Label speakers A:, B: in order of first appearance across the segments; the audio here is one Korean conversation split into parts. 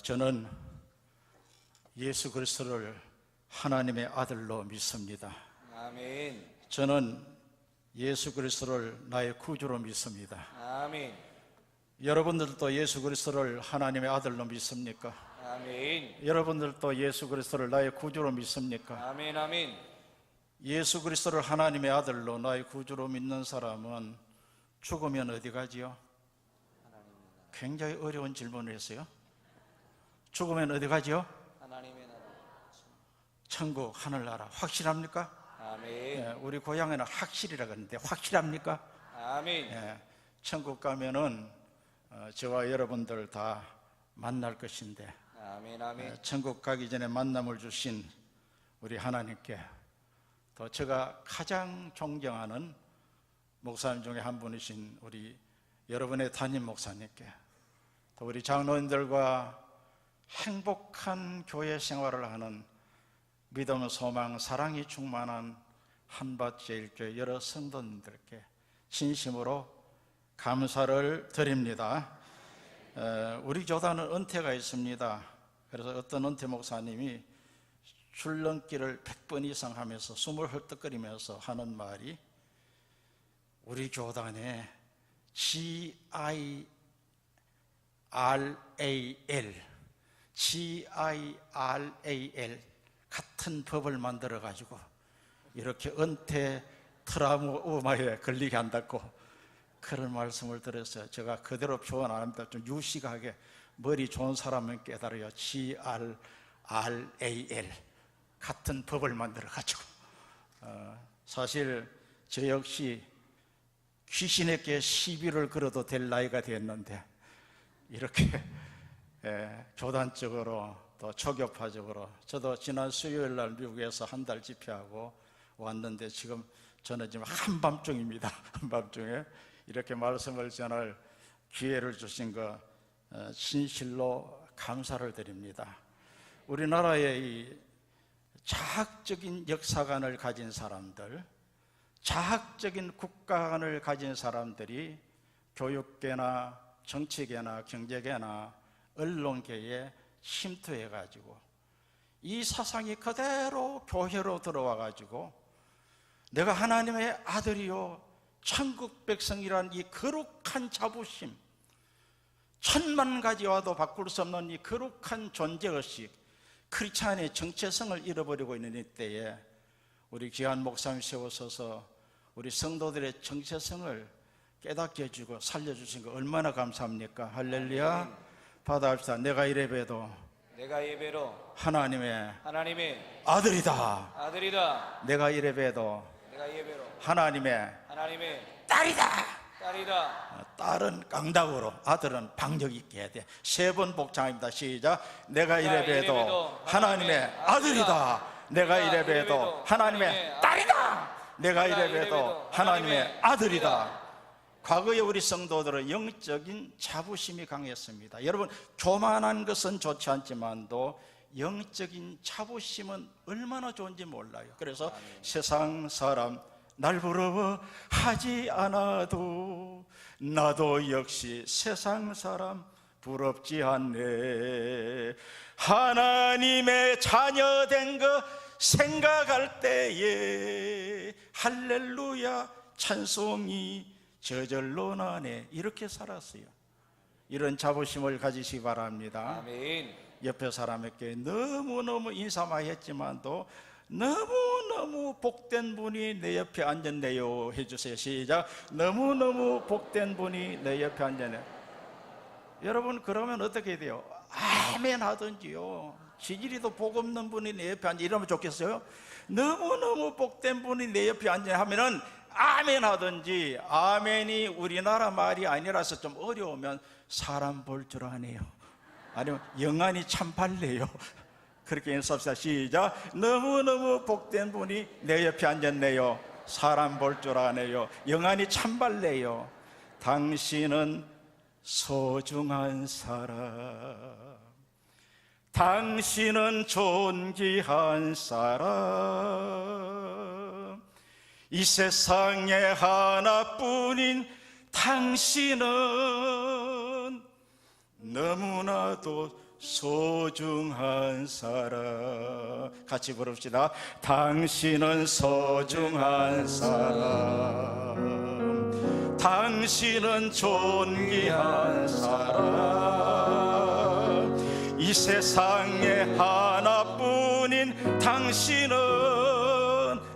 A: 저는 예수 그리스도를 하나님의 아들로 믿습니다.
B: 아멘.
A: 저는 예수 그리스도를 나의 구주로 믿습니다.
B: 아멘.
A: 여러분들도 예수 그리스도를 하나님의 아들로 믿습니까?
B: 아멘.
A: 여러분들도 예수 그리스도를 나의 구주로 믿습니까?
B: 아멘. 아멘.
A: 예수 그리스도를 하나님의 아들로 나의 구주로 믿는 사람은 죽으면 어디 가지요? 굉장히 어려운 질문을 했어요. 죽으면 어디 가지요?
B: 하나님의 나라.
A: 천국, 하늘나라. 확실합니까?
B: 아멘.
A: 우리 고향에는 확실이라 그러는데 확실합니까?
B: 아멘.
A: 천국 가면은 저와 여러분들 다 만날 것인데
B: 아멘. 아멘.
A: 천국 가기 전에 만남을 주신 우리 하나님께, 또 제가 가장 존경하는 목사님 중에 한 분이신 우리 여러분의 담임 목사님께, 또 우리 장로님들과 행복한 교회 생활을 하는 믿음, 소망, 사랑이 충만한 한밭제일교회 여러 성도님들께 진심으로 감사를 드립니다. 우리 교단은 은퇴가 있습니다. 그래서 어떤 은퇴 목사님이 출렁길을 100번 이상 하면서 숨을 헐떡거리면서 하는 말이, 우리 교단에 GIRAL 같은 법을 만들어 가지고 이렇게 은퇴 트라우마에 걸리게 한다고 그런 말씀을 들었어요. 제가 그대로 표현 안 합니다. 좀 유식하게, 머리 좋은 사람은 깨달아요. GRRAL 같은 법을 만들어 가지고 사실 저 역시 귀신에게 시비를 걸어도 될 나이가 됐는데 이렇게 교단적으로 또 초교파적으로, 저도 지난 수요일 날 미국에서 한 달 집회하고 왔는데 지금 저는 지금 한밤중입니다. 한밤중에 이렇게 말씀을 전할 기회를 주신 거 진실로 감사를 드립니다. 우리나라의 이 자학적인 역사관을 가진 사람들, 자학적인 국가관을 가진 사람들이 교육계나 정치계나 경제계나 언론계에 침투해가지고 이 사상이 그대로 교회로 들어와가지고 내가 하나님의 아들이요 천국 백성이란 이 거룩한 자부심, 천만 가지 와도 바꿀 수 없는 이 거룩한 존재의식, 크리스찬의 정체성을 잃어버리고 있는 이때에 우리 귀한 목사님 세워서서 우리 성도들의 정체성을 깨닫게 해주고 살려주신 거 얼마나 감사합니까? 할렐루야. 받아합시다. 내가 이래봬도 하나님의 아들이다. 내가 이래봬도 하나님의 딸이다. 딸은 깡다구로, 아들은 박력 있게 해야 돼. 세 번 복창합니다. 시작. 내가 이래봬도 하나님의 아들이다. 내가 이래봬도 하나님의 딸이다. 내가 이래봬도 하나님의 아들이다. 과거에 우리 성도들은 영적인 자부심이 강했습니다. 여러분, 교만한 것은 좋지 않지만도 영적인 자부심은 얼마나 좋은지 몰라요. 그래서 세상 사람 날 부러워하지 않아도 나도 역시 세상 사람 부럽지 않네. 하나님의 자녀된 거 생각할 때에 할렐루야 찬송이 저절로 나네. 이렇게 살았어요. 이런 자부심을 가지시기 바랍니다.
B: 아멘.
A: 옆에 사람에게 너무너무 인사 많이 했지만도 너무너무 복된 분이 내 옆에 앉았네요 해주세요. 시작. 너무너무 복된 분이 내 옆에 앉았네요. 여러분, 그러면 어떻게 돼요? 아멘 하든지요. 지지리도 복 없는 분이 내 옆에 앉아 이러면 좋겠어요? 너무너무 복된 분이 내 옆에 앉아 하면은 아멘 하든지, 아멘이 우리나라 말이 아니라서 좀 어려우면 사람 볼 줄 아네요, 아니면 영안이 참 밝네요. 그렇게 연습합시다. 시작. 너무너무 복된 분이 내 옆에 앉았네요. 사람 볼 줄 아네요. 영안이 참 밝네요. 당신은 소중한 사람, 당신은 존귀한 사람, 이 세상에 하나뿐인 당신은 너무나도 소중한 사람. 같이 부릅시다. 당신은 소중한 사람, 당신은 존귀한 사람, 이 세상에 하나뿐인 당신은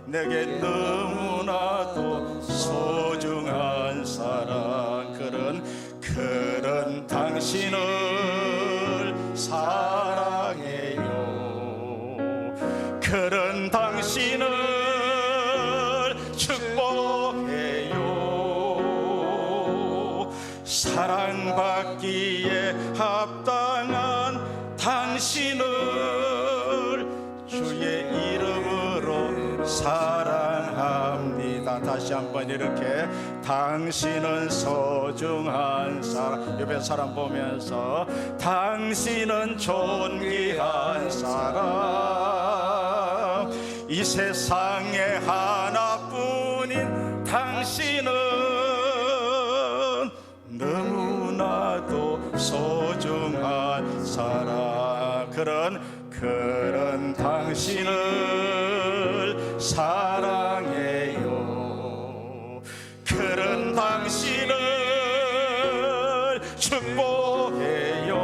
A: 내게 너무나도 소중한 사람. 그런 당신을 사랑해요. 그런 당신을 축복해요. 사랑받기에 합당한 당신을 주의 이름으로 사랑합니다. 다시 한번 이렇게 당신은 소중한 사람. 옆에 사람 보면서 당신은 존귀한 사람, 이 세상에 하나뿐인 당신은 너무나도 소중한 사람. 그런 당신을 사랑해요. 그런 당신을 축복해요.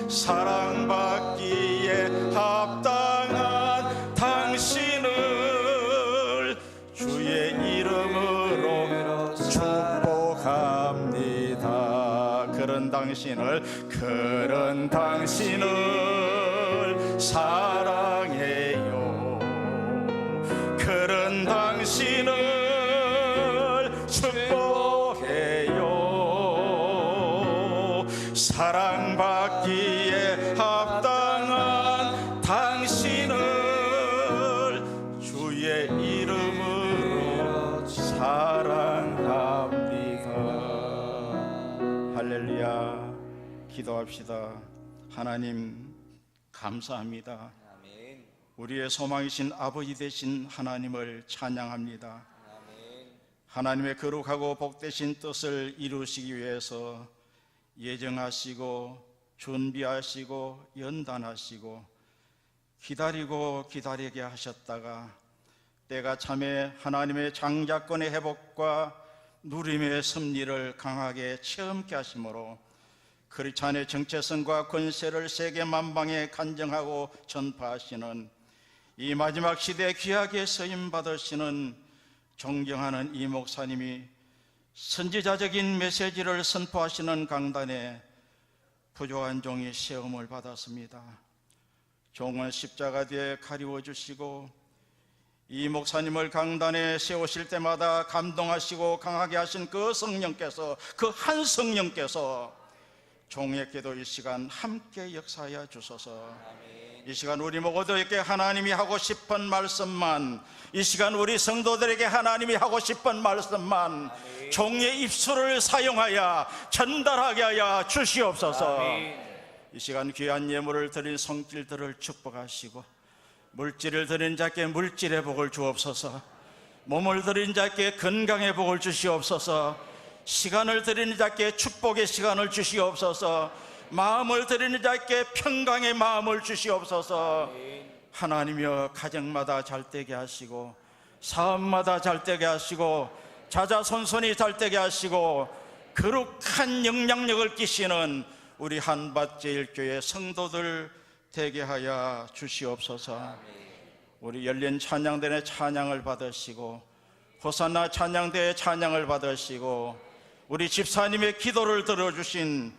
A: 사랑받기에 합당한 당신을 주의 이름으로 축복합니다. 그런 당신을 사랑해요. 그런 당신을 축복해요. 사랑받기에 합당한 당신을 주의 이름으로 사랑합니다. 할렐루야. 기도합시다. 하나님 감사합니다.
B: 아멘.
A: 우리의 소망이신 아버지 되신 하나님을 찬양합니다.
B: 아멘.
A: 하나님의 거룩하고 복되신 뜻을 이루시기 위해서 예정하시고 준비하시고 연단하시고 기다리고 기다리게 하셨다가 때가 참에 하나님의 장자권의 회복과 누림의 섭리를 강하게 체험케 하심으로 크리스찬의 정체성과 권세를 세계 만방에 간증하고 전파하시는 이 마지막 시대에 귀하게 쓰임 받으시는 존경하는 이 목사님이 선지자적인 메시지를 선포하시는 강단에 부족한 종이 시험을 받았습니다. 종은 십자가 뒤에 가리워 주시고 이 목사님을 강단에 세우실 때마다 감동하시고 강하게 하신 그 성령께서, 그 한 성령께서 종에게도 이 시간 함께 역사하여 주소서.
B: 아멘.
A: 이 시간 우리 모두에게 하나님이 하고 싶은 말씀만, 이 시간 우리 성도들에게 하나님이 하고 싶은 말씀만
B: 아멘.
A: 종의 입술을 사용하여 전달하게 하여 주시옵소서.
B: 아멘.
A: 이 시간 귀한 예물을 드린 성길들을 축복하시고 물질을 드린 자께 물질의 복을 주옵소서. 몸을 드린 자께 건강의 복을 주시옵소서. 시간을 드리는 자께 축복의 시간을 주시옵소서. 마음을 드리는 자께 평강의 마음을 주시옵소서. 하나님이여 가정마다 잘되게 하시고 사업마다 잘되게 하시고 자자손손이 잘되게 하시고 거룩한 영향력을 끼시는 우리 한밭제일교회 성도들 되게 하여 주시옵소서. 우리 열린 찬양대의 찬양을 받으시고 호산나 찬양대의 찬양을 받으시고 우리 집사님의 기도를 들어주신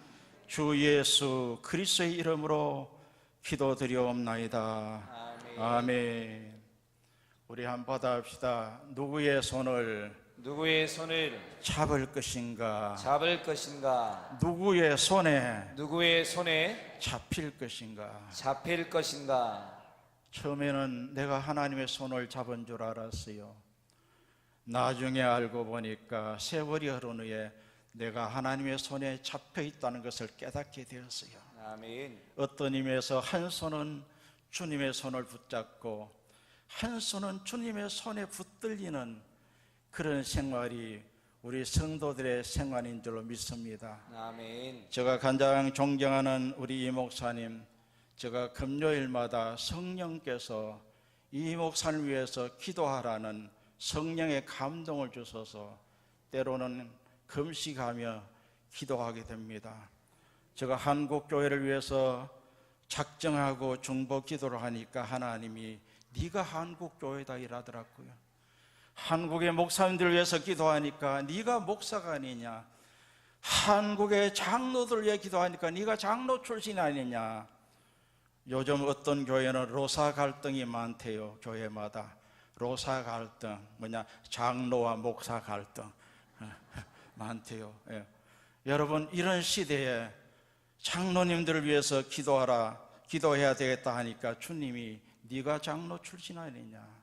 A: 주 예수 그리스도의 이름으로 기도드리옵나이다.
B: 아멘.
A: 아멘. 우리 한번 받아봅시다. 누구의 손을 잡을 것인가? 누구의 손에 잡힐 것인가? 처음에는 내가 하나님의 손을 잡은 줄 알았어요. 나중에 알고 보니까 세월이 흐른 후에 내가 하나님의 손에 잡혀 있다는 것을 깨닫게 되었어요.
B: 아멘.
A: 어떤 의미에서 한 손은 주님의 손을 붙잡고 한 손은 주님의 손에 붙들리는 그런 생활이 우리 성도들의 생활인 줄로 믿습니다.
B: 아멘.
A: 제가 가장 존경하는 우리 이 목사님, 제가 금요일마다 성령께서 이 목사를 위해서 기도하라는 성령의 감동을 주셔서 때로는 금식하며 기도하게 됩니다. 제가 한국 교회를 위해서 작정하고 중보 기도를 하니까 하나님이 네가 한국 교회다 이라더라고요. 한국의 목사님들을 위해서 기도하니까 네가 목사가 아니냐, 한국의 장로들을 위해 기도하니까 네가 장로 출신이 아니냐. 요즘 어떤 교회는 로사 갈등이 많대요. 교회마다 로사 갈등, 장로와 목사 갈등 많대요. 예. 여러분, 이런 시대에 장로님들을 위해서 기도해야 되겠다 하니까 주님이 네가 장로 출신 아니냐.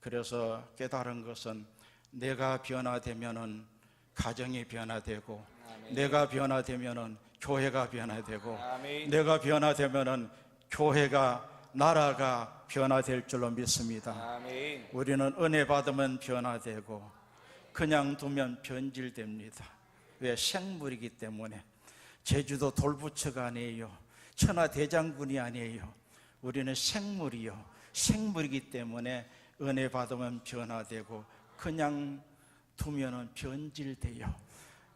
A: 그래서 깨달은 것은 내가 변화되면은 가정이 변화되고,
B: 아멘.
A: 내가 변화되면은 교회가 변화되고,
B: 아멘.
A: 내가 변화되면은 교회가, 나라가 변화될 줄로 믿습니다.
B: 아멘.
A: 우리는 은혜 받으면 변화되고 그냥 두면 변질됩니다. 왜? 생물이기 때문에. 제주도 돌부처가 아니에요. 천하대장군이 아니에요. 우리는 생물이요, 생물이기 때문에 은혜 받으면 변화되고 그냥 두면은 변질돼요.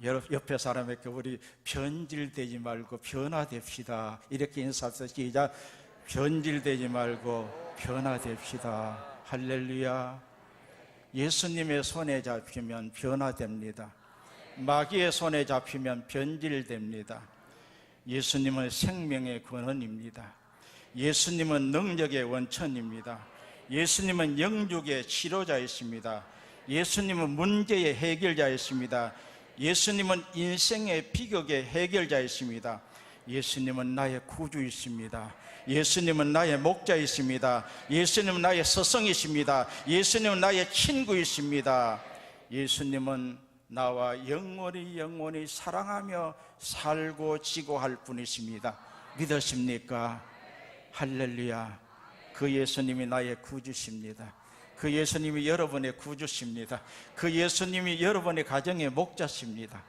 A: 옆에 사람에게 우리 변질되지 말고 변화됩시다 이렇게 인사합시다. 시작. 변질되지 말고 변화됩시다. 할렐루야. 예수님의 손에 잡히면 변화됩니다. 마귀의 손에 잡히면 변질됩니다. 예수님은 생명의 근원입니다. 예수님은 능력의 원천입니다. 예수님은 영육의 치료자이십니다. 예수님은 문제의 해결자이십니다. 예수님은 인생의 비극의 해결자이십니다. 예수님은 나의 구주이십니다. 예수님은 나의 목자이십니다. 예수님은 나의 스승이십니다. 예수님은 나의 친구이십니다. 예수님은 나와 영원히 사랑하며 살고 지고 할 분이십니다. 믿으십니까? 할렐루야. 그 예수님이 나의 구주십니다. 그 예수님이 여러분의 구주십니다. 그 예수님이 여러분의 가정의 목자십니다.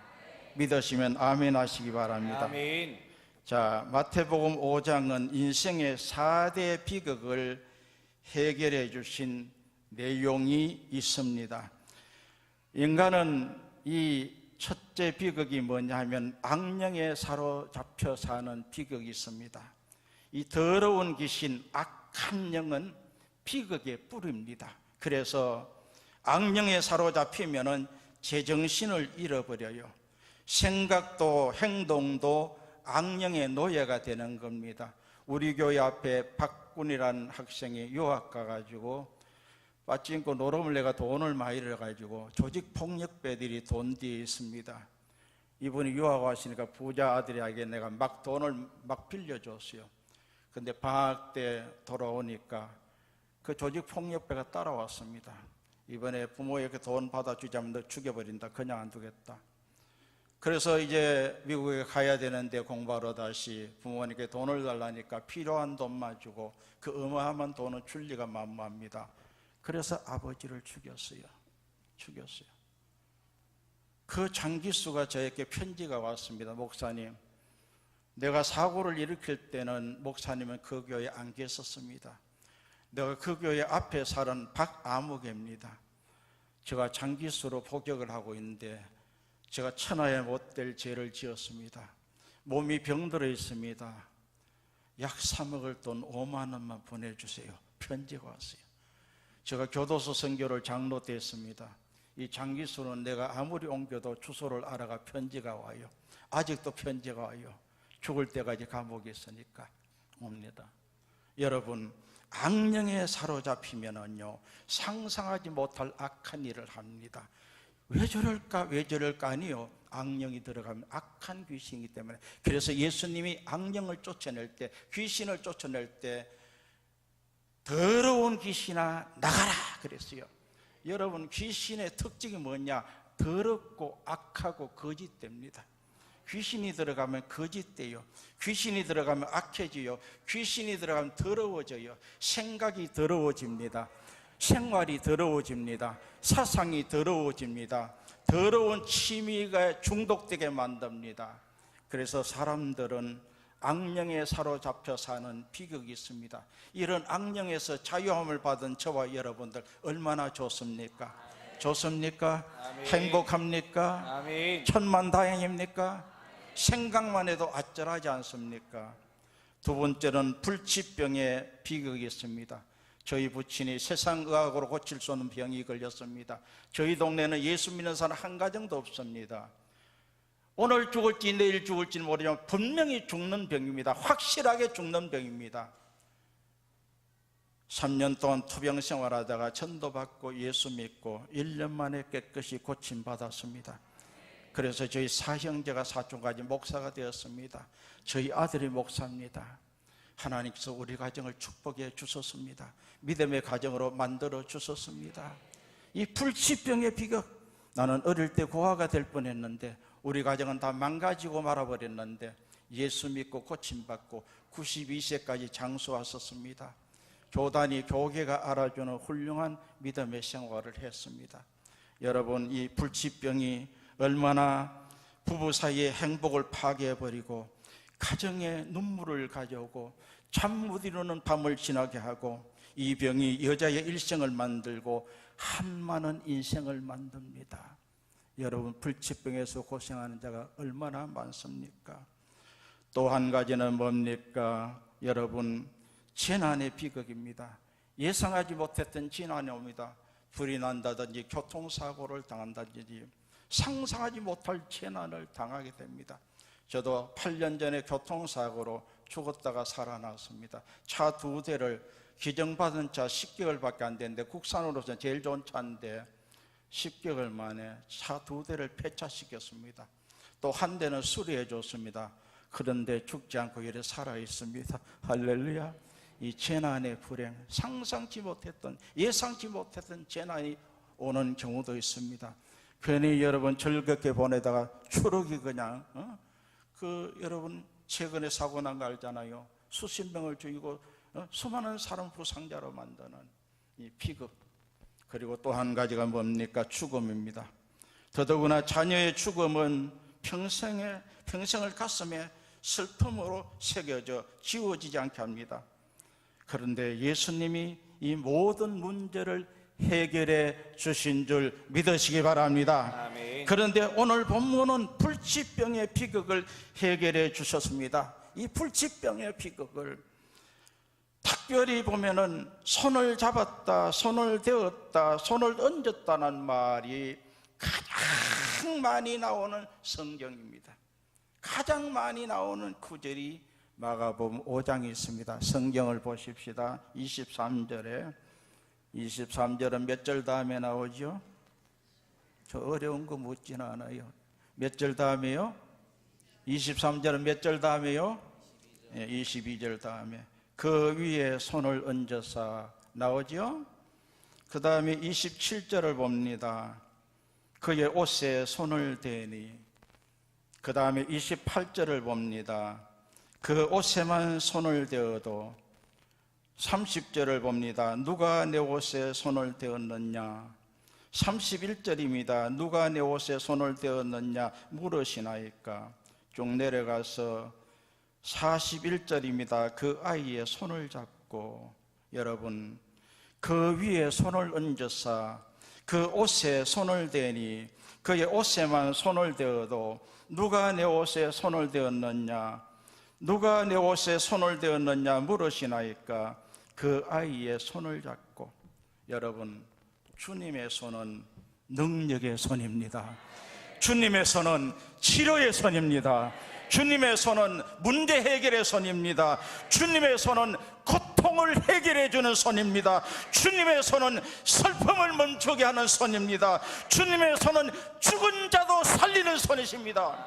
A: 믿으시면 아멘 하시기 바랍니다.
B: 아멘.
A: 자, 마태복음 5장은 인생의 4대 비극을 해결해 주신 내용이 있습니다. 인간은 이 첫째 비극이 뭐냐 하면 악령에 사로잡혀 사는 비극이 있습니다. 이 더러운 귀신, 악한 영은 비극의 뿌리입니다. 그래서 악령에 사로잡히면은 제정신을 잃어버려요. 생각도 행동도 악령의 노예가 되는 겁니다. 우리 교회 앞에 박군이라는 학생이 유학 가가지고 빠찡고 노름을 내가 돈을 많이 잃어가지고 조직폭력배들이 돈 뒤에 있습니다. 이분이 유학 왔으니까 부자 아들에게 내가 막 돈을 막 빌려줬어요. 근데 방학 때 돌아오니까 그 조직폭력배가 따라왔습니다. 이번에 부모에게 돈 받아주자면 너 죽여버린다. 그냥 안 두겠다. 그래서 이제 미국에 가야 되는데 공부하러 다시 부모님께 돈을 달라니까 필요한 돈만 주고 그 어마어마한 돈은 줄 리가 만무합니다. 그래서 아버지를 죽였어요. 그 장기수가 저에게 편지가 왔습니다. 목사님, 내가 사고를 일으킬 때는 목사님은 그 교회에 안 계셨습니다. 내가 그 교회 앞에 살은 박아무개입니다. 제가 장기수로 복역을 하고 있는데 제가 천하에 못될 죄를 지었습니다. 몸이 병들어 있습니다. 약 사먹을 돈 5만 원만 보내주세요. 편지가 왔어요. 제가 교도소 선교를 장로 때 했습니다. 이 장기수는 내가 아무리 옮겨도 주소를 알아가 편지가 와요. 아직도 편지가 와요. 죽을 때까지 감옥에 있으니까 옵니다. 여러분, 악령에 사로잡히면은요 상상하지 못할 악한 일을 합니다. 왜 저럴까 아니요, 악령이 들어가면 악한 귀신이기 때문에. 그래서 예수님이 악령을 쫓아낼 때, 귀신을 쫓아낼 때 더러운 귀신아 나가라 그랬어요. 여러분, 귀신의 특징이 뭐냐? 더럽고 악하고 거짓됩니다. 귀신이 들어가면 거짓돼요. 귀신이 들어가면 악해져요. 귀신이 들어가면 더러워져요. 생각이 더러워집니다. 생활이 더러워집니다. 사상이 더러워집니다. 더러운 취미가 중독되게 만듭니다. 그래서 사람들은 악령에 사로잡혀 사는 비극이 있습니다. 이런 악령에서 자유함을 받은 저와 여러분들 얼마나 좋습니까? 좋습니까?
B: 아멘.
A: 행복합니까?
B: 아멘.
A: 천만다행입니까? 생각만 해도 아찔하지 않습니까? 두 번째는 불치병의 비극이 있습니다. 저희 부친이 세상의학으로 고칠 수 없는 병이 걸렸습니다. 저희 동네는 예수 믿는 사람 한 가정도 없습니다. 오늘 죽을지 내일 죽을지 모르지만 분명히 죽는 병입니다. 확실하게 죽는 병입니다. 3년 동안 투병 생활하다가 전도받고 예수 믿고 1년 만에 깨끗이 고침받았습니다. 그래서 저희 사형제가 사촌까지 목사가 되었습니다. 저희 아들이 목사입니다. 하나님께서 우리 가정을 축복해 주셨습니다. 믿음의 가정으로 만들어 주셨습니다. 이 불치병의 비극, 나는 어릴 때 고아가 될 뻔했는데 우리 가정은 다 망가지고 말아버렸는데 예수 믿고 고침받고 92세까지 장수하셨습니다. 교단이 교계가 알아주는 훌륭한 믿음의 생활을 했습니다. 여러분, 이 불치병이 얼마나 부부 사이의 행복을 파괴해버리고 가정에 눈물을 가져오고 잠 못 이루는 밤을 지나게 하고 이 병이 여자의 일생을 만들고 한많은 인생을 만듭니다. 여러분, 불치병에서 고생하는 자가 얼마나 많습니까? 또 한 가지는 뭡니까? 여러분, 재난의 비극입니다. 예상하지 못했던 재난이 옵니다. 불이 난다든지 교통사고를 당한다든지 상상하지 못할 재난을 당하게 됩니다. 저도 8년 전에 교통사고로 죽었다가 살아났습니다. 차 2대를 기증받은 차 10개월밖에 안 됐는데 국산으로서 제일 좋은 차인데 10개월 만에 차 2대를 폐차시켰습니다. 또 한 대는 수리해 줬습니다. 그런데 죽지 않고 이래 살아 있습니다. 할렐루야. 이 재난의 불행, 상상치 못했던, 예상치 못했던 재난이 오는 경우도 있습니다. 괜히 여러분 즐겁게 보내다가 추럭이 그냥 여러분 최근에 사고 난 거 알잖아요. 수십 명을 죽이고 수많은 사람 부상자로 만드는 이 비극. 그리고 또 한 가지가 뭡니까? 죽음입니다. 더더구나 자녀의 죽음은 평생을 가슴에 슬픔으로 새겨져 지워지지 않게 합니다. 그런데 예수님이 이 모든 문제를 해결해 주신 줄 믿으시기 바랍니다.
B: 아멘.
A: 그런데 오늘 본문은 불치병의 비극을 해결해 주셨습니다. 이 불치병의 비극을 특별히 보면은 손을 잡았다, 손을 대었다, 손을 얹었다는 말이 가장 많이 나오는 성경입니다. 가장 많이 나오는 구절이 마가복음 5장에 있습니다. 성경을 보십시다. 23절은 몇 절 다음에 나오죠? 저 어려운 거 묻지는 않아요. 몇 절 다음에요? 23절은 몇 절 다음에요? 22절 다음에. 그 위에 손을 얹어서 나오죠? 그 다음에 27절을 봅니다. 그의 옷에 손을 대니. 그 다음에 28절을 봅니다. 그 옷에만 손을 대어도. 30절을 봅니다. 누가 내 옷에 손을 대었느냐? 31절입니다. 누가 내 옷에 손을 대었느냐 물으시나이까? 쭉 내려가서 41절입니다. 그 아이의 손을 잡고, 여러분, 그 위에 손을 얹어서 그 옷에 손을 대니 그의 옷에만 손을 대어도 누가 내 옷에 손을 대었느냐? 누가 내 옷에 손을 대었느냐 물으시나이까? 그 아이의 손을 잡고. 여러분, 주님의 손은 능력의 손입니다. 주님의 손은 치료의 손입니다. 주님의 손은 문제 해결의 손입니다. 주님의 손은 고통을 해결해 주는 손입니다. 주님의 손은 슬픔을 멈추게 하는 손입니다. 주님의 손은 죽은 자도 살리는 손이십니다.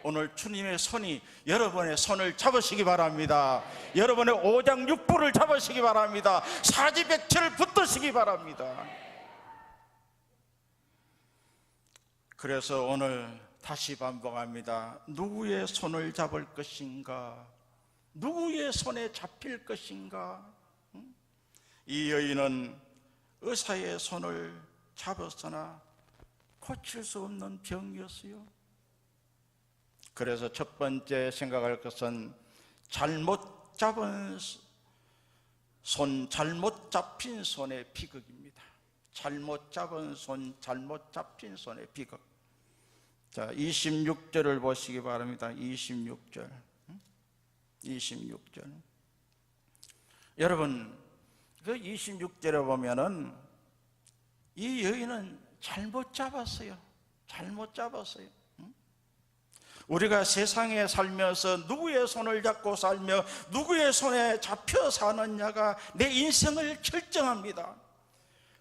A: 오늘 주님의 손이 여러분의 손을 잡으시기 바랍니다. 여러분의 오장육부를 잡으시기 바랍니다. 사지백체를 붙드시기 바랍니다. 그래서 오늘 다시 반복합니다. 누구의 손을 잡을 것인가? 누구의 손에 잡힐 것인가? 이 여인은 의사의 손을 잡았으나 고칠 수 없는 병이었어요. 그래서 첫 번째 생각할 것은 잘못 잡은 손, 잘못 잡힌 손의 비극입니다. 잘못 잡은 손, 잘못 잡힌 손의 비극. 자, 26절을 보시기 바랍니다. 26절. 여러분, 그 26절에 보면은 이 여인은 잘못 잡았어요. 우리가 세상에 살면서 누구의 손을 잡고 살며 누구의 손에 잡혀 사느냐가 내 인생을 결정합니다.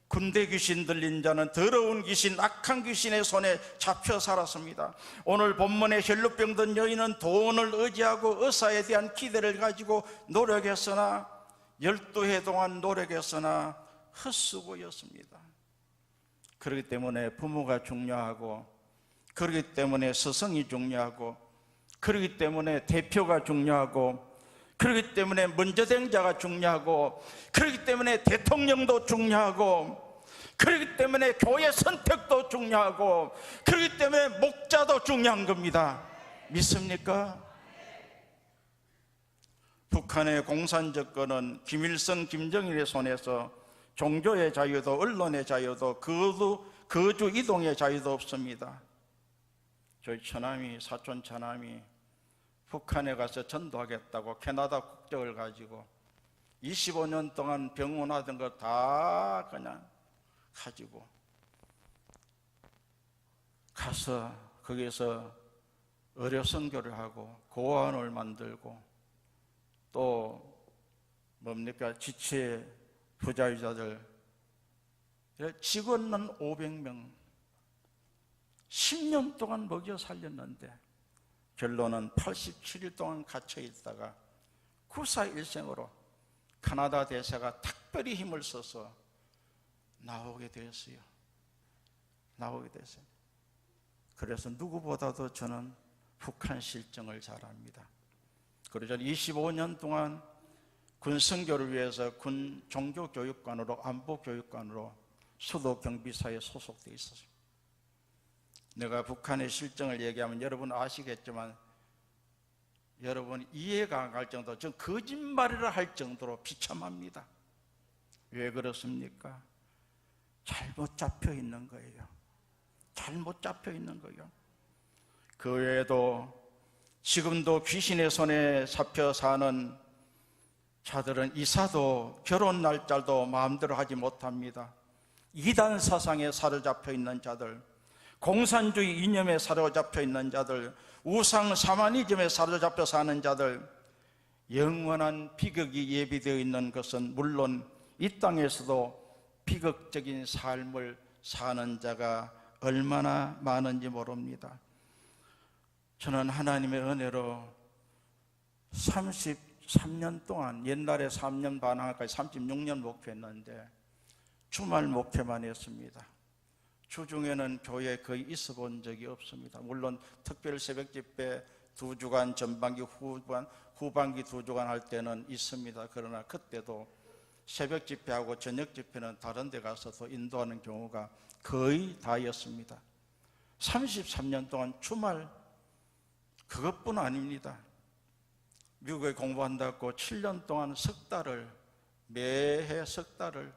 A: 군대 귀신 들린 자는 더러운 귀신, 악한 귀신의 손에 잡혀 살았습니다. 오늘 본문의 혈루병든 여인은 돈을 의지하고 의사에 대한 기대를 가지고 노력했으나 12해 동안 노력했으나 헛수고였습니다. 그렇기 때문에 부모가 중요하고, 그렇기 때문에 스승이 중요하고, 그렇기 때문에 대표가 중요하고, 그렇기 때문에 먼저 된 자가 중요하고, 그렇기 때문에 대통령도 중요하고, 그렇기 때문에 교회 선택도 중요하고, 그렇기 때문에 목자도 중요한 겁니다. 믿습니까? 북한의 공산정권은 김일성, 김정일의 손에서 종교의 자유도 언론의 자유도 거주 이동의 자유도 없습니다. 저희 처남이, 사촌 처남이 북한에 가서 전도하겠다고 캐나다 국적을 가지고 25년 동안 병원하던 거 다 그냥 가지고 가서 거기서 의료 선교를 하고 고아원을 만들고 또 뭡니까, 지체 부자유자들 직원은 500명 10년 동안 먹여 살렸는데 결론은 87일 동안 갇혀 있다가 구사일생으로 캐나다 대사가 특별히 힘을 써서 나오게 됐어요. 그래서 누구보다도 저는 북한 실정을 잘 압니다. 그래서 25년 동안 군 선교를 위해서 군 종교교육관으로, 안보교육관으로 수도 경비사에 소속되어 있었어요. 내가 북한의 실정을 얘기하면 여러분 아시겠지만 여러분 이해가 안 갈 정도, 전 거짓말이라 할 정도로 비참합니다. 왜 그렇습니까? 잘못 잡혀 있는 거예요. 그 외에도 지금도 귀신의 손에 잡혀 사는 자들은 이사도 결혼 날짜도 마음대로 하지 못합니다. 이단 사상에 사로잡혀 있는 자들, 공산주의 이념에 사로잡혀 있는 자들, 우상 샤머니즘에 사로잡혀 사는 자들, 영원한 비극이 예비되어 있는 것은 물론 이 땅에서도 비극적인 삶을 사는 자가 얼마나 많은지 모릅니다. 저는 하나님의 은혜로 33년 동안, 옛날에 3년 반항까지 36년 목회했는데 주말 목회만 했습니다. 주중에는 교회에 거의 있어 본 적이 없습니다. 물론 특별 새벽 집회 2주간, 전반기, 후반기 2주간 할 때는 있습니다. 그러나 그때도 새벽 집회하고 저녁 집회는 다른 데 가서도 인도하는 경우가 거의 다였습니다. 33년 동안 주말 그것뿐 아닙니다. 미국에 공부한다고 7년 동안 매해 석 달을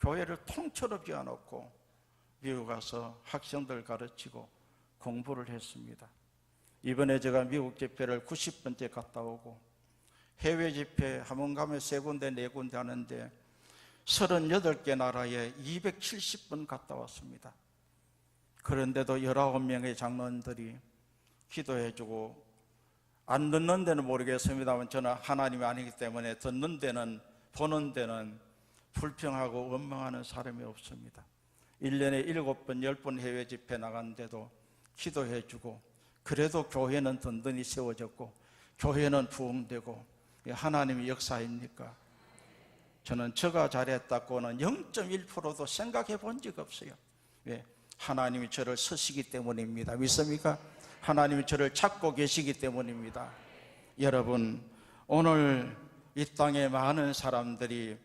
A: 교회를 통째로 비워놓고 미국 가서 학생들 가르치고 공부를 했습니다. 이번에 제가 미국 집회를 90번째 갔다 오고 해외 집회 한번 가면 3군데 4군데 하는데 38개 나라에 270번 갔다 왔습니다. 그런데도 19명의 장로님들이 기도해주고, 안 듣는 데는 모르겠습니다만 저는 하나님이 아니기 때문에 듣는 데는, 보는 데는 불평하고 원망하는 사람이 없습니다. 1년에 7번, 10번 해외 집회 나갔는데도 기도해주고, 그래도 교회는 든든히 세워졌고 교회는 부흥되고, 하나님의 역사입니까? 저는 저가 잘했다고는 0.1%도 생각해 본 적 없어요. 왜? 하나님이 저를 쓰시기 때문입니다. 믿습니까? 하나님이 저를 찾고 계시기 때문입니다. 여러분, 오늘 이 땅에 많은 사람들이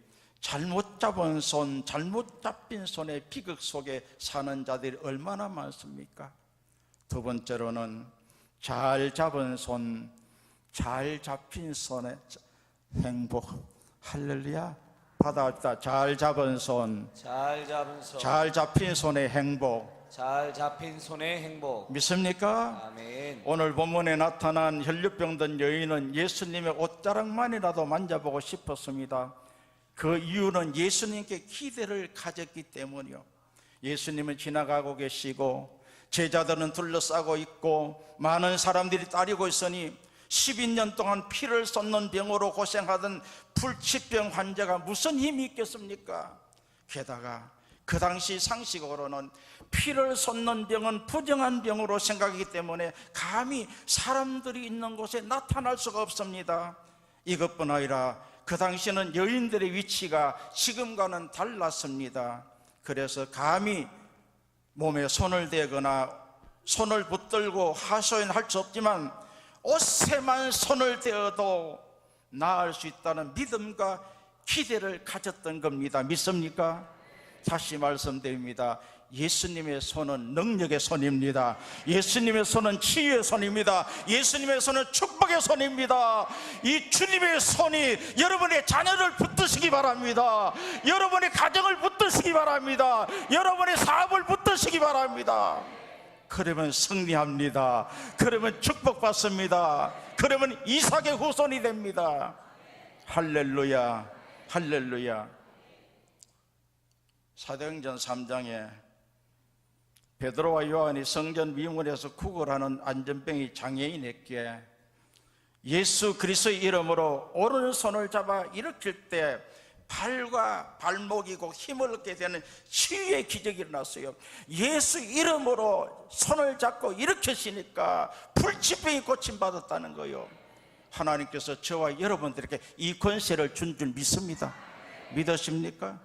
A: 잘못 잡은 손, 잘못 잡힌 손의 비극 속에 사는 자들이 얼마나 많습니까? 두 번째로는 잘 잡은 손, 잘 잡힌 손의 행복. 할렐루야. 받아옵시다. 잘 잡은 손,
B: 잘 잡은 손,
A: 잘 잡힌 손의 행복.
B: 잘 잡힌 손의 행복.
A: 믿습니까?
B: 아멘.
A: 오늘 본문에 나타난 혈류병든 여인은 예수님의 옷자락만이라도 만져보고 싶었습니다. 그 이유는 예수님께 기대를 가졌기 때문이요. 예수님은 지나가고 계시고 제자들은 둘러싸고 있고 많은 사람들이 따르고 있으니 12년 동안 피를 쏟는 병으로 고생하던 불치병 환자가 무슨 힘이 있겠습니까? 게다가 그 당시 상식으로는 피를 쏟는 병은 부정한 병으로 생각하기 때문에 감히 사람들이 있는 곳에 나타날 수가 없습니다. 이것뿐 아니라 그 당시는 여인들의 위치가 지금과는 달랐습니다. 그래서 감히 몸에 손을 대거나 손을 붙들고 하소연할 수 없지만 옷에만 손을 대어도 나을 수 있다는 믿음과 기대를 가졌던 겁니다. 믿습니까? 다시 말씀드립니다. 예수님의 손은 능력의 손입니다. 예수님의 손은 치유의 손입니다. 예수님의 손은 축복의 손입니다. 이 주님의 손이 여러분의 자녀를 붙드시기 바랍니다. 여러분의 가정을 붙드시기 바랍니다. 여러분의 사업을 붙드시기 바랍니다. 그러면 승리합니다. 그러면 축복받습니다. 그러면 이삭의 후손이 됩니다. 할렐루야, 할렐루야. 사도행전 3장에 베드로와 요한이 성전 미문에서 구걸하는 안전병이 장애인에게 예수 그리스도의 이름으로 오른손을 잡아 일으킬 때 발과 발목이 곧 힘을 얻게 되는 치유의 기적이 일어났어요. 예수 이름으로 손을 잡고 일으키시니까 불치병이 고침받았다는 거예요. 하나님께서 저와 여러분들에게 이 권세를 준 줄 믿습니다. 믿으십니까?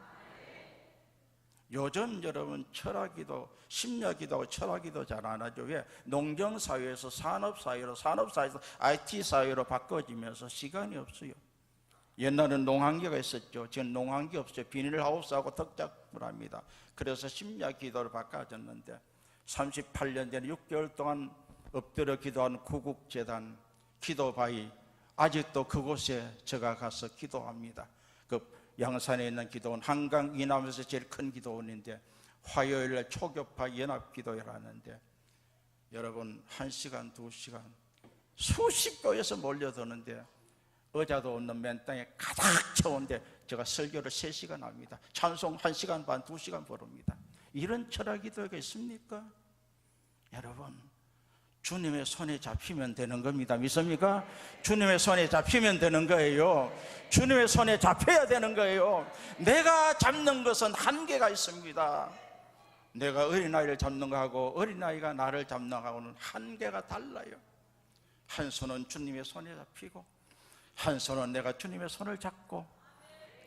A: 요즘 여러분 철학기도, 심야기도하고 철학기도 잘 안 하죠. 왜? 농경사회에서 산업사회로, 산업사회에서 IT사회로 바꿔지면서 시간이 없어요. 옛날엔 농한기가 있었죠. 지금 농한기 없어요. 비닐하우스하고 덕작을 합니다. 그래서 심야기도로 바꿔졌는데 38년 전에 6개월 동안 엎드려 기도한 구국재단 기도바위, 아직도 그곳에 제가 가서 기도합니다. 그 양산에 있는 기도원, 한강 이남에서 제일 큰 기도원인데 화요일날 초교파 연합기도회를 하는데 여러분 1시간, 2시간 수십 교회에서 몰려드는데 의자도 없는 맨땅에 가득 채운데 제가 설교를 3시간 합니다. 찬송 1시간 반, 2시간 부릅니다. 이런 철학기도회가 있습니까? 여러분 주님의 손에 잡히면 되는 겁니다. 믿습니까? 주님의 손에 잡히면 되는 거예요. 주님의 손에 잡혀야 되는 거예요. 내가 잡는 것은 한계가 있습니다. 내가 어린아이를 잡는 거하고 어린아이가 나를 잡는 거하고는 한계가 달라요. 한 손은 주님의 손에 잡히고 한 손은 내가 주님의 손을 잡고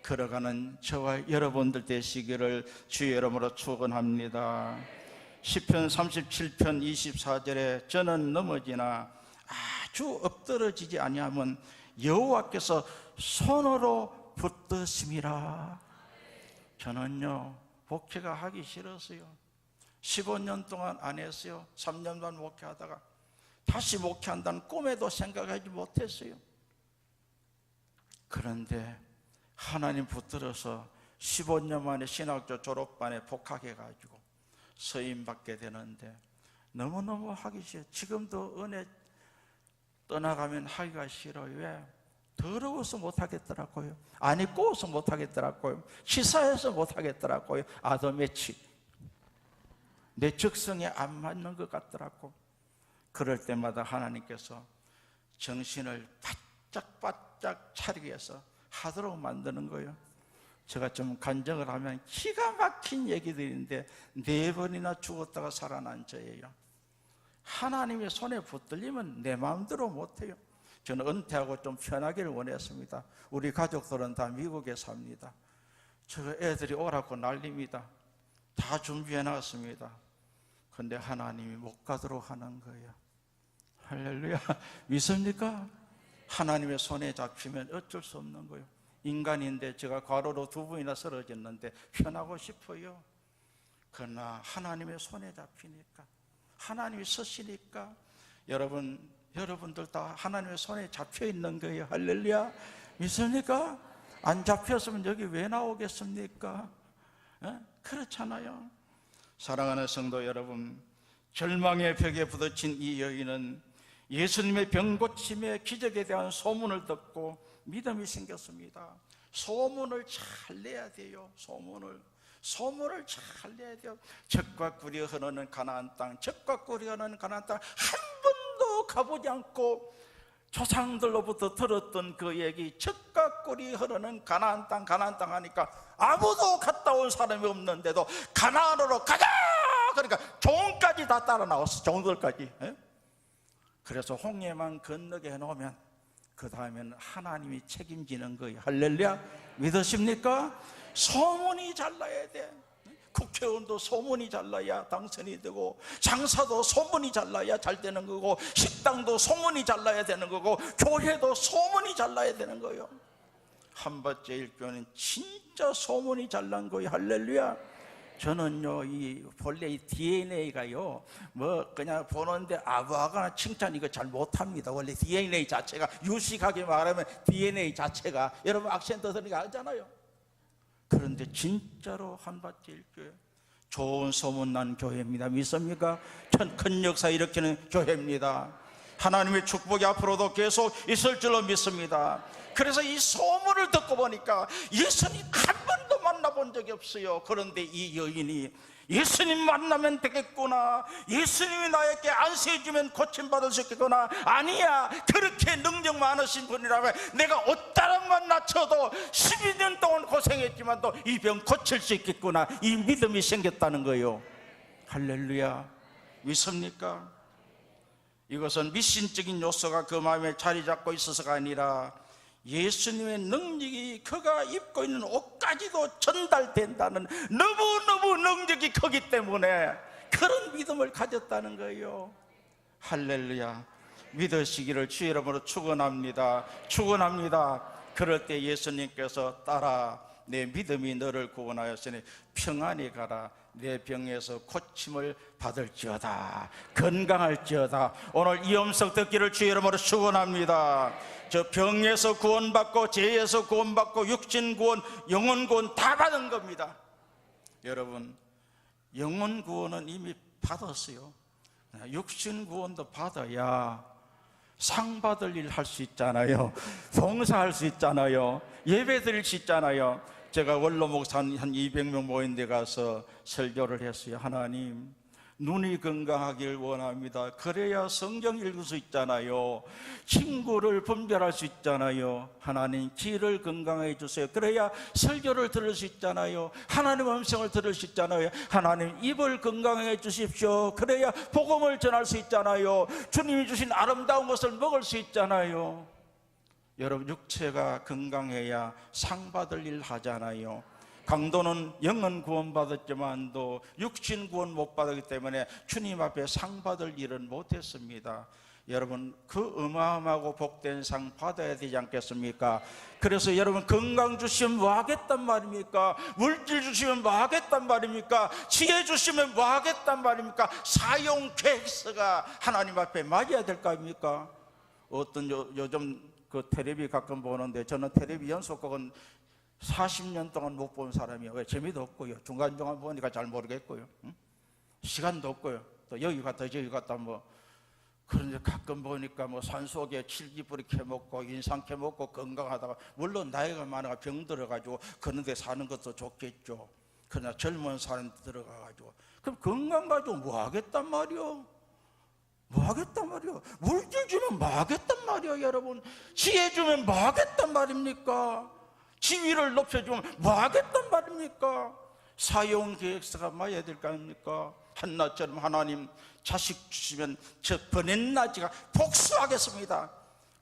A: 걸어가는 저와 여러분들 되시기를 주의 이름으로 축원합니다. 시편 37편 24절에 저는 넘어지나 아주 엎드러지지 아니하면 여호와께서 손으로 붙드심이라. 저는요 목회가 하기 싫었어요. 15년 동안 안 했어요. 3년만 목회하다가 다시 목회한다는 꿈에도 생각하지 못했어요. 그런데 하나님 붙들어서 15년 만에 신학교 졸업반에 복학해가지고 서임 받게 되는데 너무너무 하기 싫어요. 지금도 은혜 떠나가면 하기가 싫어요. 왜? 더러워서 못하겠더라고요. 안 입고 와서 못하겠더라고요. 치사해서 못하겠더라고요. 아도매치 내 적성에 안 맞는 것 같더라고. 그럴 때마다 하나님께서 정신을 바짝바짝 차리게 해서 하도록 만드는 거예요. 제가 좀 간증을 하면 기가 막힌 얘기들인데 4번이나 죽었다가 살아난 저예요. 하나님의 손에 붙들리면 내 마음대로 못해요. 저는 은퇴하고 좀 편하기를 원했습니다. 우리 가족들은 다 미국에 삽니다. 저 애들이 오라고 난립니다. 다 준비해놨습니다. 근데 하나님이 못 가도록 하는 거예요. 할렐루야. 믿습니까? 하나님의 손에 잡히면 어쩔 수 없는 거예요. 인간인데 제가 과로로 2번이나 쓰러졌는데 편하고 싶어요. 그러나 하나님의 손에 잡히니까, 하나님이 쓰시니까 여러분들 다 하나님의 손에 잡혀 있는 거예요. 할렐루야. 믿습니까? 안 잡혔으면 여기 왜 나오겠습니까? 그렇잖아요. 사랑하는 성도 여러분, 절망의 벽에 부딪힌 이 여인은 예수님의 병고침의 기적에 대한 소문을 듣고 믿음이 생겼습니다. 소문을 잘 내야 돼요. 소문을 잘 내야 돼요. 젖과 꿀이 흐르는 가나안 땅, 젖과 꿀이 흐르는 가나안 땅 한 번도 가보지 않고 조상들로부터 들었던 그 얘기, 젖과 꿀이 흐르는 가나안 땅 하니까 아무도 갔다 온 사람이 없는데도 가나안으로 가자! 그러니까 종까지 다 따라 나왔어. 종들까지. 그래서 홍해만 건너게 해놓으면 그 다음에는 하나님이 책임지는 거예요. 할렐루야. 믿으십니까? 소문이 잘 나야 돼. 국회의원도 소문이 잘 나야 당선이 되고, 장사도 소문이 잘 나야 잘 되는 거고, 식당도 소문이 잘 나야 되는 거고, 교회도 소문이 잘 나야 되는 거예요. 한밭제일교회는 진짜 소문이 잘 난 거예요. 할렐루야. 저는요, 본래 이 DNA가요, 그냥 보는데 아부하거나 칭찬 이거 잘 못합니다. 원래 DNA 자체가, 유식하게 말하면 DNA 자체가, 여러분 악센트 들으니까 알잖아요. 그런데 진짜로 한밭제일교회 좋은 소문난 교회입니다. 믿습니까? 큰 역사 일으키는 교회입니다. 하나님의 축복이 앞으로도 계속 있을 줄로 믿습니다. 그래서 이 소문을 듣고 보니까 예수님 한 번도 만나본 적이 없어요. 그런데 이 여인이 예수님 만나면 되겠구나, 예수님이 나에게 안수해주면 고침받을 수 있겠구나, 아니야, 그렇게 능력 많으신 분이라면 내가 옷자락만 낮춰도 12년 동안 고생했지만 또 이 병 고칠 수 있겠구나, 이 믿음이 생겼다는 거예요. 할렐루야. 믿습니까? 이것은 미신적인 요소가 그 마음에 자리 잡고 있어서가 아니라 예수님의 능력이 그가 입고 있는 옷까지도 전달된다는 너무너무 능력이 크기 때문에 그런 믿음을 가졌다는 거예요. 할렐루야. 믿으시기를 주의 이름으로 축원합니다. 그럴 때 예수님께서 따라 내 믿음이 너를 구원하였으니 평안히 가라, 내 병에서 고침을 받을지어다, 건강할지어다. 오늘 이 음성 듣기를 주의 이름으로 축원합니다. 저 병에서 구원받고, 죄에서 구원받고, 육신 구원, 영혼 구원 다 받은 겁니다. 여러분, 영혼 구원은 이미 받았어요. 육신 구원도 받아야 상 받을 일 할 수 있잖아요. 봉사할 수 있잖아요. 예배 드릴 수 있잖아요. 제가 원로 목사 한 200명 모인 데 가서 설교를 했어요. 하나님, 눈이 건강하길 원합니다. 그래야 성경 읽을 수 있잖아요. 친구를 분별할 수 있잖아요. 하나님, 귀를 건강해 주세요. 그래야 설교를 들을 수 있잖아요. 하나님 음성을 들을 수 있잖아요. 하나님, 입을 건강해 주십시오. 그래야 복음을 전할 수 있잖아요. 주님이 주신 아름다운 것을 먹을 수 있잖아요. 여러분, 육체가 건강해야 상 받을 일 하잖아요. 강도는 영혼 구원 받았지만도 육신 구원 못 받았기 때문에 주님 앞에 상 받을 일은 못했습니다. 여러분, 그 어마어마하고 복된 상 받아야 되지 않겠습니까? 그래서 여러분, 건강 주시면 뭐 하겠단 말입니까? 물질 주시면 뭐 하겠단 말입니까? 지혜 주시면 뭐 하겠단 말입니까? 사용 계획서가 하나님 앞에 맞아야 될 거 아닙니까? 어떤 요즘 그 텔레비 가끔 보는데, 저는 텔레비 연속극은 40년 동안 못 본 사람이에요. 왜? 재미도 없고요, 중간중간 보니까 잘 모르겠고요, 시간도 없고요, 또 여기 갔다 저기 갔다 그런데 가끔 보니까 산속에 칠기뿌리 캐먹고 인상 캐먹고 건강하다가, 물론 나이가 많아가 병 들어가지고 그런 데 사는 것도 좋겠죠. 그러나 젊은 사람 들어가가지고, 그럼 건강 가지고 뭐 하겠단 말이요? 뭐 하겠단 말이요? 물질 주면 뭐 하겠단 말이요? 여러분, 지혜 주면 뭐 하겠단 말입니까? 지위를 높여주면 뭐 하겠단 말입니까? 사용 계획서가 맞아야 될 거 아닙니까? 한나처럼 하나님 자식 주시면 저 보낸 나지가 복수하겠습니다.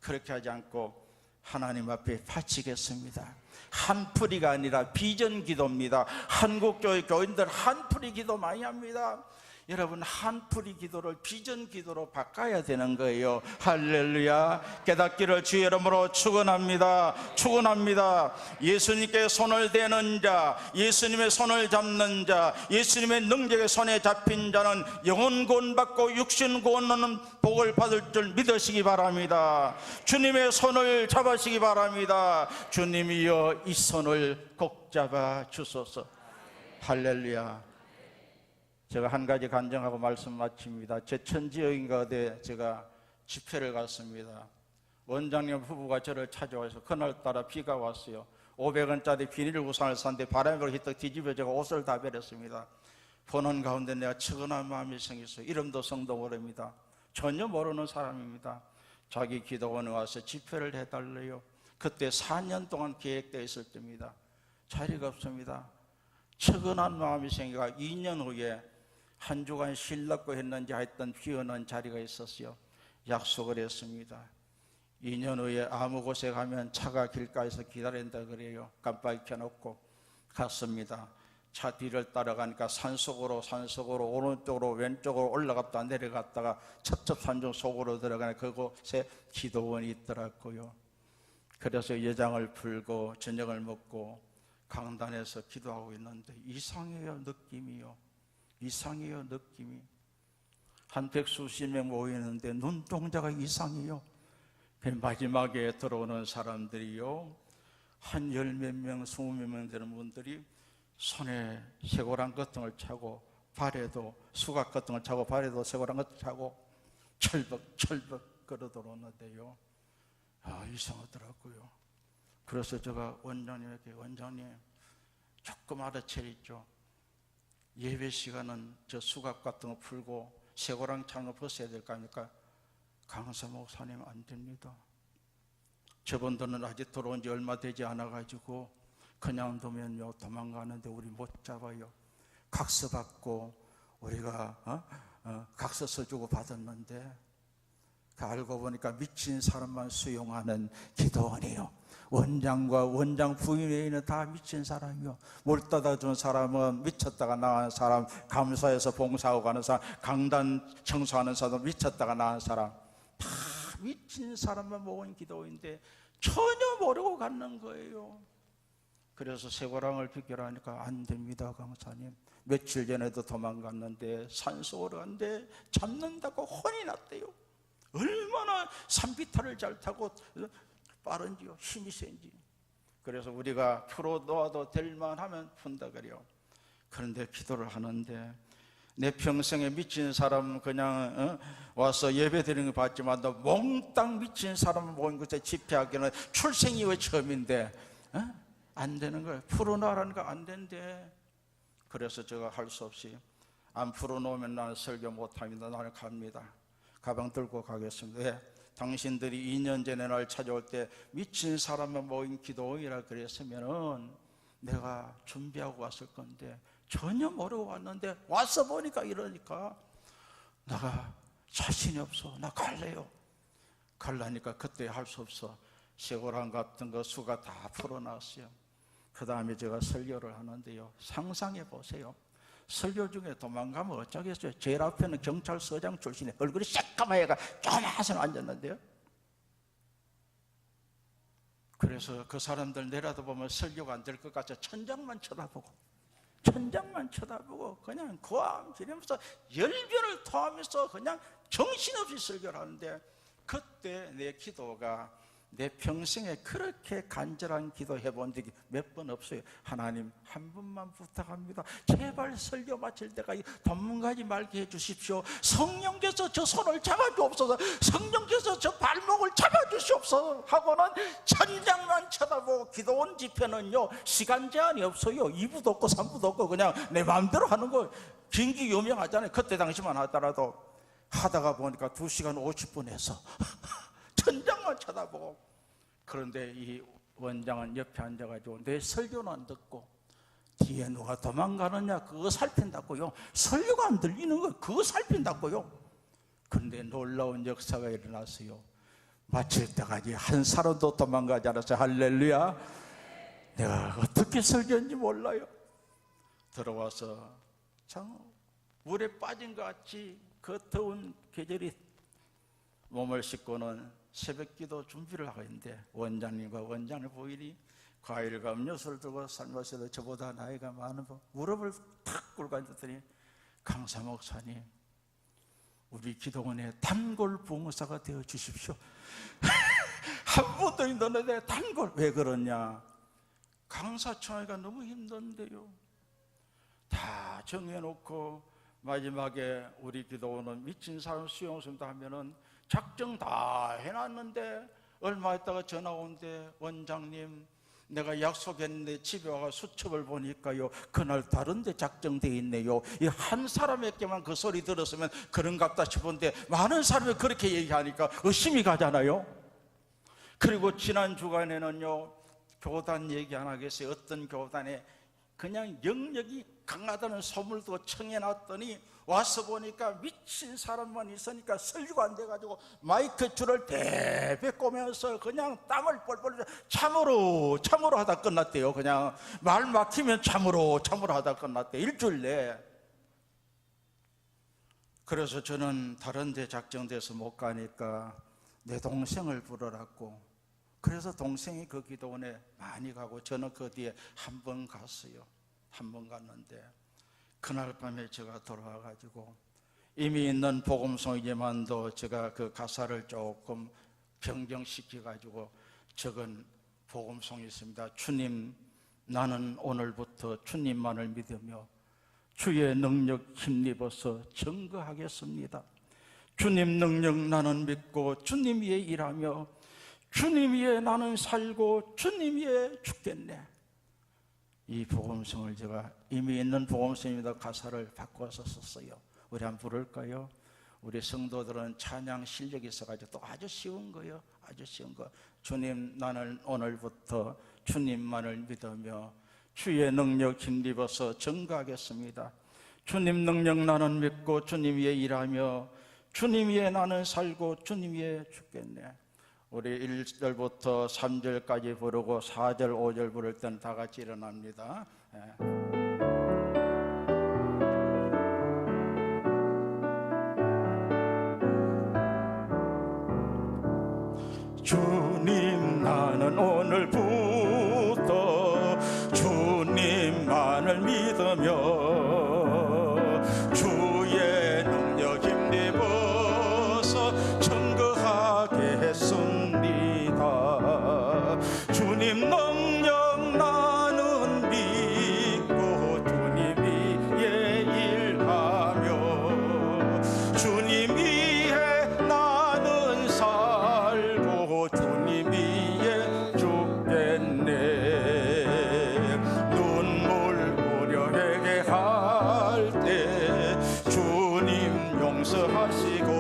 A: 그렇게 하지 않고 하나님 앞에 바치겠습니다. 한풀이가 아니라 비전 기도입니다. 한국교회 교인들 한풀이 기도 많이 합니다. 여러분, 한풀이 기도를 비전 기도로 바꿔야 되는 거예요. 할렐루야. 깨닫기를 주의 이름으로 축원합니다. 축원합니다. 예수님께 손을 대는 자, 예수님의 손을 잡는 자, 예수님의 능력의 손에 잡힌 자는 영혼 구원받고 육신 구원하는 복을 받을 줄 믿으시기 바랍니다. 주님의 손을 잡으시기 바랍니다. 주님이여 이 손을 꼭 잡아 주소서. 할렐루야. 제가 한 가지 간증하고 말씀 마칩니다. 제 천지여인가 어디 제가 집회를 갔습니다. 원장님 부부가 저를 찾아와서 그날따라 비가 왔어요. 500원짜리 비닐 우산을 샀는데 바람이 불어 휘떡 뒤집어 제가 옷을 다 버렸습니다. 보는 가운데 내가 측은한 마음이 생겼어요. 이름도 성도 모릅니다. 전혀 모르는 사람입니다. 자기 기도원에 와서 집회를 해달래요. 그때 4년 동안 계획되어 있을 때입니다. 자리가 없습니다. 측은한 마음이 생겨가 2년 후에 한 주간 쉴라고 했는지 하여튼 비어난 자리가 있었어요. 약속을 했습니다. 2년 후에 아무 곳에 가면 차가 길가에서 기다린다 그래요. 깜빡이 켜놓고 갔습니다. 차 뒤를 따라가니까 산속으로 오른쪽으로 왼쪽으로 올라갔다 내려갔다가 첩첩산중 속으로 들어가니 그곳에 기도원이 있더라고요. 그래서 예장을 풀고 저녁을 먹고 강단에서 기도하고 있는데 이상해요. 느낌이. 한 백수십 명 모이는데 눈동자가 이상해요. 마지막에 들어오는 사람들이요, 한 열 몇 명, 20몇 명 되는 분들이 손에 쇠고랑 같은 걸 차고 발에도 수갑 같은 걸 차고 발에도 쇠고랑 같은 걸 차고 철벅철벅 걸어 들어오는데요, 이상하더라고요. 그래서 제가 원장님에게, 원장님 조금 알아채리죠. 예배 시간은 저 수갑 같은 거 풀고 쇠고랑 차는 거 벗어야 될 거 아닙니까? 강사 목사님 안 됩니다. 저분들은 아직 들어온 지 얼마 되지 않아가지고 그냥 두면요 도망가는데 우리 못 잡아요. 각서 받고 우리가 각서서 주고 받았는데 알고 보니까 미친 사람만 수용하는 기도원이에요. 원장과 원장 부인 외에는 다 미친 사람이요. 물 떠다 준 사람은 미쳤다가 나간 사람, 감사해서 봉사하고 가는 사람, 강단 청소하는 사람, 미쳤다가 나간 사람, 다 미친 사람만 모은 기도인데 전혀 모르고 갖는 거예요. 그래서 쇠고랑을 비교하니까 안 됩니다, 강사님. 며칠 전에도 도망갔는데 산속으로 갔는데 잡는다고 혼이 났대요. 얼마나 산비탈을 잘 타고 빠른지요, 힘이 센지. 그래서 우리가 풀어놓아도 될만 하면 푼다 그래요. 그런데 기도를 하는데 내 평생에 미친 사람 그냥 와서 예배 드리는 거 봤지만 너 몽땅 미친 사람 모인 곳에 집회하기는 출생이 왜 처음인데 안 되는 거예요. 풀어놓으라니까 안 된대. 그래서 제가 할 수 없이 안 풀어놓으면 나는 설교 못합니다. 나는 갑니다. 가방 들고 가겠습니다. 왜? 당신들이 2년 전에 날 찾아올 때 미친 사람만 모인 기도이라 그랬으면은 내가 준비하고 왔을 건데 전혀 모르고 왔는데 와서 보니까 이러니까 내가 자신이 없어. 나 갈래요. 갈라니까 그때 할 수 없어. 쇠고랑 같은 거 수가 다 풀어놨어요. 그 다음에 제가 설교를 하는데요, 상상해 보세요. 설교 중에 도망가면 어쩌겠어요. 제일 앞에는 경찰서장 출신의 얼굴이 새까마해가 쪼마서 앉았는데요. 그래서 그 사람들 내려다보면 설교가 안 될 것 같아 천장만 쳐다보고 그냥 고함 지르면서 열변을 토하면서 그냥 정신없이 설교를 하는데 그때 내 기도가 내 평생에 그렇게 간절한 기도 해본 적이 몇 번 없어요. 하나님 한 분만 부탁합니다. 제발 설교 마칠 때까지 도망가지 말게 해주십시오. 성령께서 저 손을 잡아주옵소서. 성령께서 저 발목을 잡아주시옵소서 하고는 천장만 쳐다보고 기도원 집회는요 시간 제한이 없어요. 2부도 없고 3부도 없고 그냥 내 마음대로 하는 거. 긴기 유명하잖아요. 그때 당시만 하더라도 하다가 보니까 2시간 50분 해서 천장만 쳐다보고. 그런데 이 원장은 옆에 앉아가지고 내 설교는 안 듣고 뒤에 누가 도망가느냐 그거 살핀다고요. 설교가 안 들리는 거 그거 살핀다고요. 그런데 놀라운 역사가 일어났어요. 마칠 때까지 한 사람도 도망가지 않았어요. 할렐루야. 내가 어떻게 설교했는지 몰라요. 들어와서 참 물에 빠진 것 같이 그 더운 계절이 몸을 씻고는 새벽기도 준비를 하고 있는데 원장님과 원장의 부인이 과일과 음료수를 들고 삶마셔도 저보다 나이가 많은 무릎을 탁 꿇고 앉았더니 강사 목사님, 우리 기도원의 단골 부흥사가 되어 주십시오. 한 번도 힘드는데 단골. 왜 그러냐? 강사 청하기가 너무 힘든데요. 다 정해놓고 마지막에 우리 기도원은 미친 사람 수용성도 하면은 작정 다 해놨는데 얼마 있다가 전화 온대. 원장님, 내가 약속했는데 집에 와가 수첩을 보니까요, 그날 다른 데 작정돼 있네요. 이 한 사람에게만 그 소리 들었으면 그런갑다 싶은데 많은 사람이 그렇게 얘기하니까 의심이 가잖아요. 그리고 지난 주간에는요, 교단 얘기 안 하겠어요. 어떤 교단에 그냥 영역이 강하다는 소문도 청해놨더니 와서 보니까 미친 사람만 있으니까 설교가 안 돼가지고 마이크 줄을 대배 꼬면서 그냥 땀을 뻘뻘 참으로 하다 끝났대요. 그냥 말 막히면 참으로 하다 끝났대. 일주일 내에. 그래서 저는 다른 데 작정돼서 못 가니까 내 동생을 부르라고. 그래서 동생이 그 기도원에 많이 가고 저는 그 뒤에 한 번 갔어요. 한 번 갔는데 그날 밤에 제가 돌아와가지고 이미 있는 복음송이지만도 제가 그 가사를 조금 변경시켜가지고 적은 복음송이 있습니다. 주님, 나는 오늘부터 주님만을 믿으며 주의 능력 힘입어서 증거하겠습니다. 주님 능력 나는 믿고 주님 위에 일하며 주님 위에 나는 살고 주님 위에 죽겠네. 이 복음성을 제가 이미 있는 복음성입니다. 가사를 바꿔서 썼어요. 우리 한번 부를까요? 우리 성도들은 찬양 실력이 있어가지고 또 아주 쉬운 거예요. 아주 쉬운 거. 주님, 나는 오늘부터 주님만을 믿으며 주의 능력 힘입어서 증거하겠습니다. 주님 능력 나는 믿고 주님 위에 일하며 주님 위에 나는 살고 주님 위에 죽겠네. 우리 1절부터 3절까지 부르고 4절, 5절 부를 때는 다 같이 일어납니다. 주님, 나는 오늘부터 주님만을 믿으며 주의 능력 힘입어서 증거하겠습니다. 주님 능력 나는 믿고 주님 위에 일하며 주님 위에 나는 살고 주님 위에 죽겠네. 눈물 우려하게 할 때 주님 용서하시고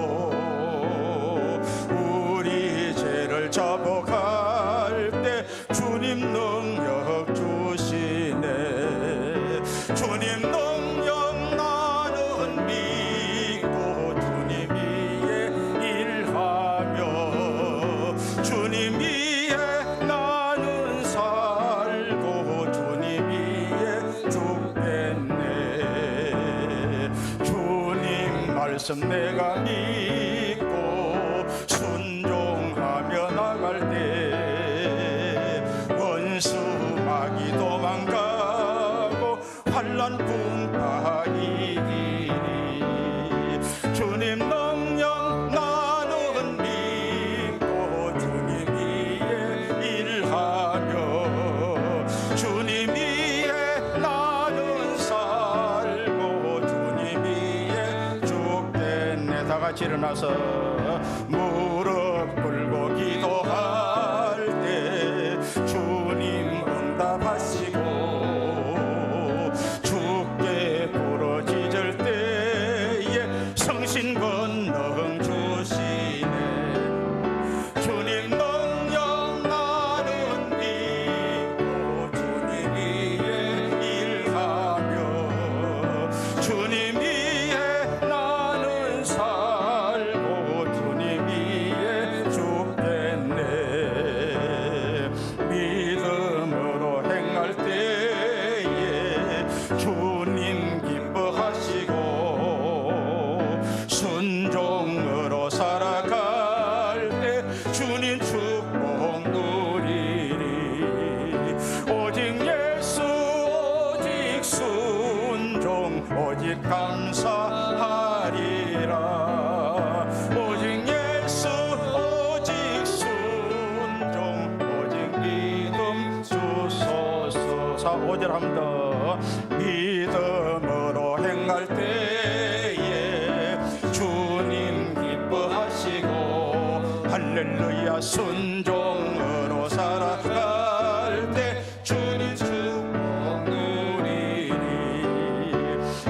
A: 우리 죄를 잡아갈 때 주님 능력 주시네. 주님 능력 나는 믿고 주님 위에 일하며 주님 위에 나는 살고 주님 위에 죽겠네. 주님 말씀 내가 믿고 순종하며 나갈 때 원수 마귀 도망가고 환난 풍파 이기리. 주님 능력 나는 믿고 주님 위에 일하며 주님 위에 나는 살고 주님 위에 죽겠네. 다 같이 일어나서 무릎 꿇고 기도할 때 주님 응답하시고 주께 부러지질 때에 성신 권능 주시네. 주님 능력 나는 믿고 주님 위에 일하며 주님 위에 나는 살고 5절 한 번 더. 믿음으로 행할 때에 주님 기뻐하시고 할렐루야 순종으로 살아갈 때 주님 축복 누리니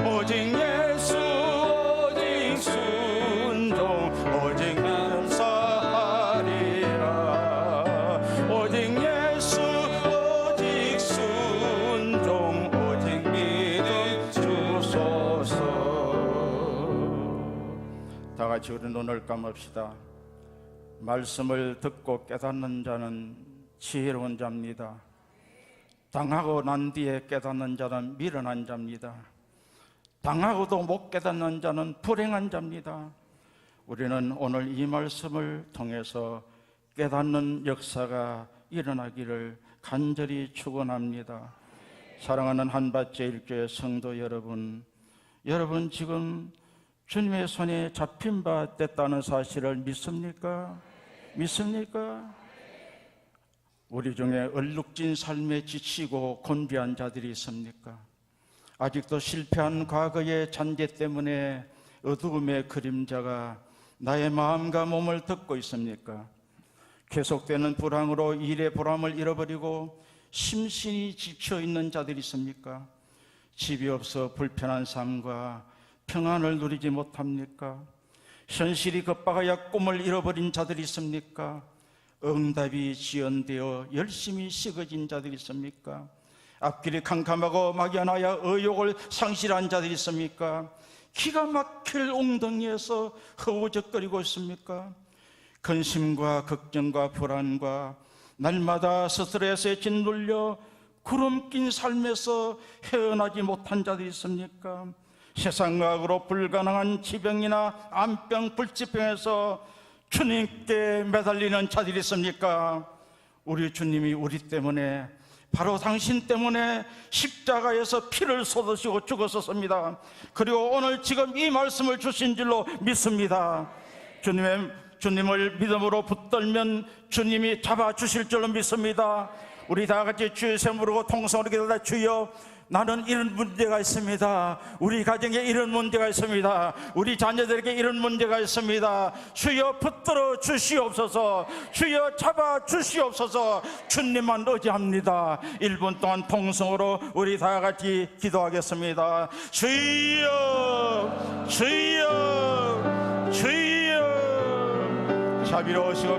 A: 오직 예수 오직 순종 오직 감사하리라 오직 예수 오직 순종 오직 믿음 주소서. 다 같이 우리 눈을 감읍시다. 말씀을 듣고 깨닫는 자는 지혜로운 자입니다. 당하고 난 뒤에 깨닫는 자는 미련한 자입니다. 당하고도 못 깨닫는 자는 불행한 자입니다. 우리는 오늘 이 말씀을 통해서 깨닫는 역사가 일어나기를 간절히 축원합니다. 사랑하는 한밭제일교회 성도 여러분, 여러분 지금 주님의 손에 잡힌 바 됐다는 사실을 믿습니까? 믿습니까? 우리 중에 얼룩진 삶에 지치고 곤비한 자들이 있습니까? 아직도 실패한 과거의 잔재 때문에 어두움의 그림자가 나의 마음과 몸을 덮고 있습니까? 계속되는 불황으로 일의 보람을 잃어버리고 심신이 지쳐있는 자들이 있습니까? 집이 없어 불편한 삶과 평안을 누리지 못합니까? 현실이 급박하여 꿈을 잃어버린 자들이 있습니까? 응답이 지연되어 열심히 식어진 자들이 있습니까? 앞길이 캄캄하고 막연하여 의욕을 상실한 자들이 있습니까? 기가 막힐 웅덩이에서 허우적거리고 있습니까? 근심과 걱정과 불안과 날마다 스트레스에 짓눌려 구름 낀 삶에서 헤어나지 못한 자들이 있습니까? 세상과학으로 불가능한 지병이나 암병, 불치병에서 주님께 매달리는 자들이 있습니까? 우리 주님이 우리 때문에, 바로 당신 때문에 십자가에서 피를 쏟으시고 죽었었습니다. 그리고 오늘 지금 이 말씀을 주신 줄로 믿습니다. 주님을 믿음으로 붙들면 주님이 잡아주실 줄로 믿습니다. 우리 다 같이 주의 이름 부르고 통성으로 기도하다. 주여, 나는 이런 문제가 있습니다. 우리 가정에 이런 문제가 있습니다. 우리 자녀들에게 이런 문제가 있습니다. 주여 붙들어 주시옵소서. 주여 잡아 주시옵소서. 주님만 의지합니다. 1분 동안 통성으로 우리 다 같이 기도하겠습니다. 주여, 주여, 주여, 자비로우시고